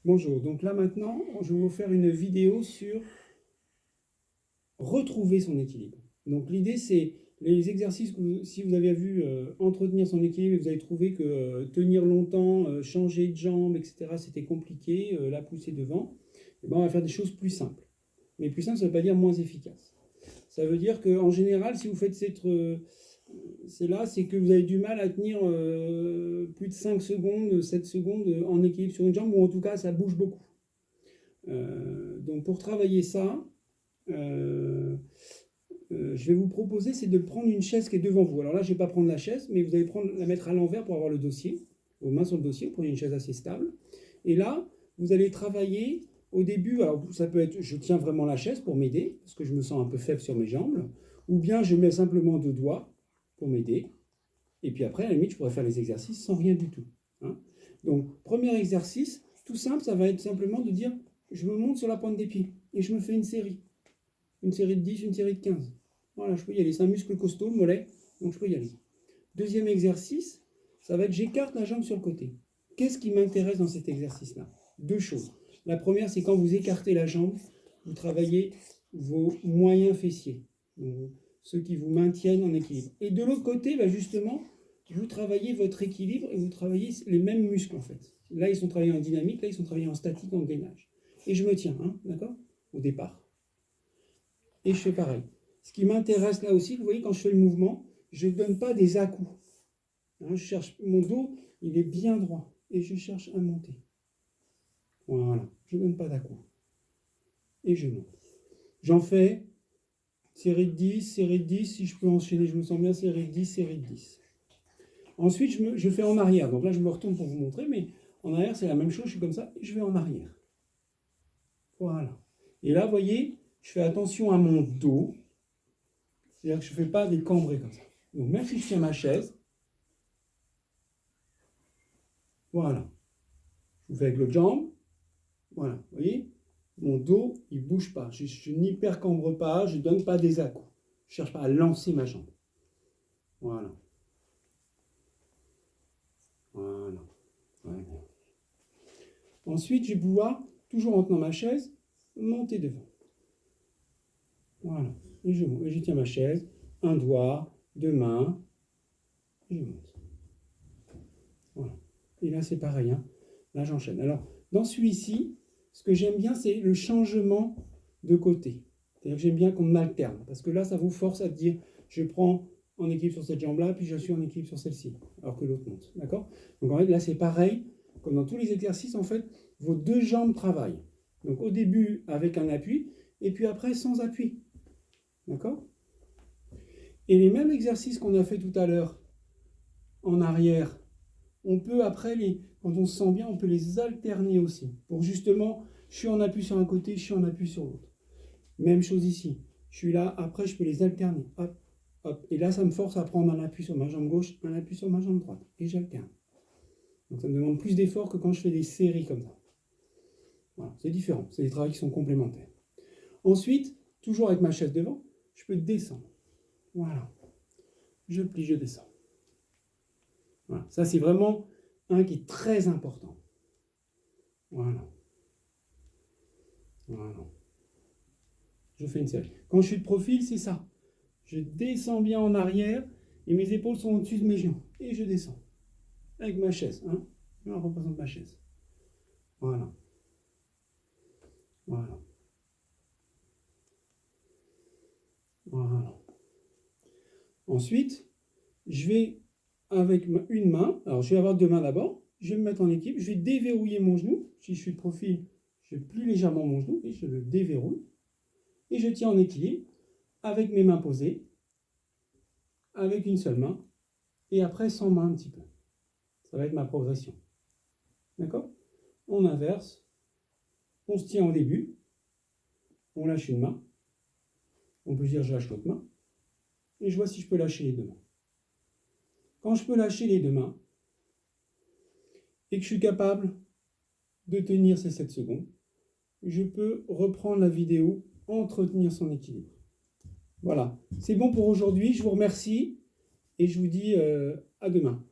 Bonjour, donc là maintenant, je vais vous faire une vidéo sur retrouver son équilibre. Donc l'idée c'est les exercices que si vous avez vu entretenir son équilibre et vous avez trouvé que tenir longtemps, changer de jambe, etc. c'était compliqué, la pousser devant, et ben on va faire des choses plus simples. Mais plus simple, ça ne veut pas dire moins efficace. Ça veut dire qu'en général, si vous faites c'est là, c'est que vous avez du mal à tenir plus de 5 secondes, 7 secondes en équilibre sur une jambe, ou en tout cas, ça bouge beaucoup. Donc pour travailler ça, je vais vous proposer, c'est de prendre une chaise qui est devant vous. Alors là, je ne vais pas prendre la chaise, mais vous allez la mettre à l'envers pour avoir le dossier, vos mains sur le dossier, vous prenez une chaise assez stable. Et là, vous allez travailler au début, alors ça peut être, je tiens vraiment la chaise pour m'aider, parce que je me sens un peu faible sur mes jambes, ou bien je mets simplement 2 doigts pour m'aider, et puis après, à la limite, je pourrais faire les exercices sans rien du tout. Hein. Donc, premier exercice, tout simple, ça va être simplement de dire, je me monte sur la pointe des pieds, et je me fais une série de 10, une série de 15. Voilà, je peux y aller. C'est un muscle costaud, le mollet, donc je peux y aller. Deuxième exercice, ça va être j'écarte la jambe sur le côté. Qu'est-ce qui m'intéresse dans cet exercice-là? 2 choses. La première, c'est quand vous écartez la jambe, vous travaillez vos moyens fessiers, donc ceux qui vous maintiennent en équilibre. Et de l'autre côté, bah justement, vous travaillez votre équilibre et vous travaillez les mêmes muscles en fait. Là, ils sont travaillés en dynamique, là, ils sont travaillés en statique, en gainage. Et je me tiens, hein, d'accord? Au départ. Et je fais pareil. Ce qui m'intéresse là aussi, vous voyez, quand je fais le mouvement, je ne donne pas des à-coups. Hein, je cherche, mon dos, il est bien droit. Et je cherche à monter. Voilà, je ne donne pas d'à-coups. Et je monte. J'en fais série de 10, série de 10, si je peux enchaîner, je me sens bien, série de 10, série de 10. Ensuite, je fais en arrière. Donc là, je me retourne pour vous montrer, mais en arrière, c'est la même chose, je suis comme ça, et je vais en arrière. Voilà. Et là, vous voyez, je fais attention à mon dos. C'est-à-dire que je ne fais pas des cambrés comme ça. Donc même si je tiens ma chaise, voilà. Je vous fais avec l'autre jambe. Voilà, vous voyez, mon dos, il ne bouge pas. Je n'hypercambre pas, je ne donne pas des à-coups. Je ne cherche pas à lancer ma jambe. Voilà. Voilà. Voilà. Ensuite, je vais pouvoir, toujours en tenant ma chaise, monter devant. Voilà. Et je monte. Et je tiens ma chaise, un doigt, 2 mains, et je monte. Voilà. Et là, c'est pareil. Hein. Là, j'enchaîne. Alors, dans celui-ci, ce que j'aime bien, c'est le changement de côté. C'est-à-dire que j'aime bien qu'on alterne. Parce que là, ça vous force à dire, je prends en équilibre sur cette jambe-là, puis je suis en équilibre sur celle-ci, alors que l'autre monte. D'accord? Donc, en fait, là, c'est pareil. Comme dans tous les exercices, en fait, vos 2 jambes travaillent. Donc, au début, avec un appui, et puis après, sans appui. D'accord? Et les mêmes exercices qu'on a fait tout à l'heure, en arrière, on peut après, quand on se sent bien, on peut les alterner aussi. Pour justement, je suis en appui sur un côté, je suis en appui sur l'autre. Même chose ici. Je suis là, après je peux les alterner. Hop, hop. Et là, ça me force à prendre un appui sur ma jambe gauche, un appui sur ma jambe droite. Et j'alterne. Donc ça me demande plus d'efforts que quand je fais des séries comme ça. Voilà, c'est différent. C'est des travaux qui sont complémentaires. Ensuite, toujours avec ma chaise devant, je peux descendre. Voilà. Je plie, je descends. Voilà. Ça, c'est vraiment un qui est très important. Voilà. Voilà. Je fais une série. Quand je suis de profil, c'est ça. Je descends bien en arrière et mes épaules sont au-dessus de mes genoux. Et je descends. Avec ma chaise. Hein. Là, on représente ma chaise. Voilà. Voilà. Voilà. Ensuite, je vais avec une main. Alors, je vais avoir 2 mains d'abord. Je vais me mettre en équilibre. Je vais déverrouiller mon genou. Si je suis de profil, je plie légèrement mon genou et je le déverrouille. Et je tiens en équilibre avec mes mains posées, avec une seule main, et après sans main un petit peu. Ça va être ma progression. D'accord? On inverse, on se tient au début, on lâche une main, on peut dire je lâche l'autre main, et je vois si je peux lâcher les 2 mains. Quand je peux lâcher les 2 mains, et que je suis capable de tenir ces 7 secondes, je peux reprendre la vidéo, entretenir son équilibre. Voilà, c'est bon pour aujourd'hui, je vous remercie, et je vous dis à demain.